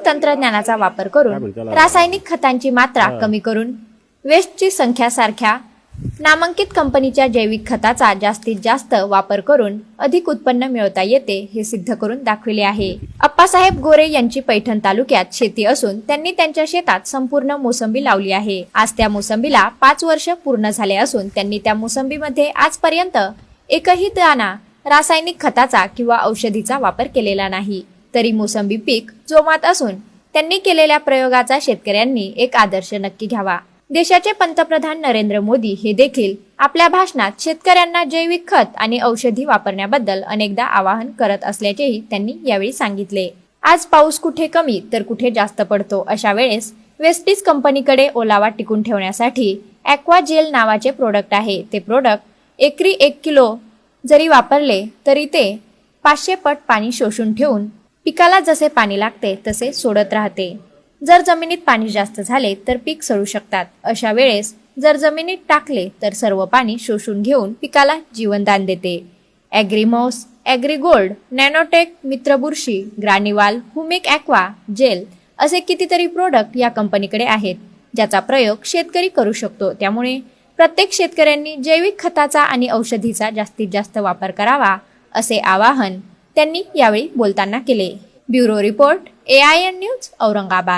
तंत्रज्ञानाचा वापर करून रासायनिक खतांची मात्रा कमी करून वेस्टची संख्या सारख्या नामांकित कंपनीच्या जैविक खताचा जास्तीत जास्त वापर करून अधिक उत्पन्न मिळवता येते हे सिद्ध करून दाखविले आहे। अप्पासाहेब गोरे यांची पैठण तालुक्यात शेती असून त्यांनी त्यांच्या शेतात संपूर्ण मोसंबी लावली आहे। आज त्या मोसंबीला 5 वर्ष पूर्ण झाले असून त्यांनी त्या मोसंबीमध्ये आजपर्यंत एकही दाणा रासायनिक खताचा किंवा औषधीचा वापर केलेला नाही। तरी मोसंबी पीक जोमात असून त्यांनी केलेल्या प्रयोगाचा शेतकऱ्यांनी एक आदर्श नक्की घ्यावा। देशाचे पंतप्रधान नरेंद्र मोदी हे देखील आपल्या भाषणात शेतकऱ्यांना जैविक खत आणि औषधी वापरण्याबद्दल अनेकदा आवाहन करत असल्याचेही त्यांनी यावेळी सांगितले। आज पाऊस कुठे कमी तर कुठे जास्त पडतो, अशा वेळेस वेस्टीज कंपनीकडे ओलावा टिकून ठेवण्यासाठी ॲक्वा जेल नावाचे प्रोडक्ट आहे। ते प्रोडक्ट एकरी 1 किलो जरी वापरले तरी ते 500 पट पाणी शोषून ठेवून पिकाला जसे पाणी लागते तसे सोडत राहते। जर जमिनीत पाणी जास्त झाले तर पीक सडू शकतात। अशा वेळेस जर जमिनीत टाकले तर सर्व पाणी शोषून घेऊन पिकाला जीवनदान देते। ॲग्रीमॉस, ॲग्रीगोल्ड, नॅनोटेक, मित्रबुरशी, ग्रानिवाल, हुमिक ॲक्वा जेल असे कितीतरी प्रोडक्ट या कंपनीकडे आहेत ज्याचा प्रयोग शेतकरी करू शकतो। त्यामुळे प्रत्येक शेतकऱ्यांनी जैविक खताचा आणि औषधीचा जास्तीत जास्त वापर करावा असे आवाहन त्यांनी यावेळी बोलताना केले। Bureau report AIN news Aurangabad.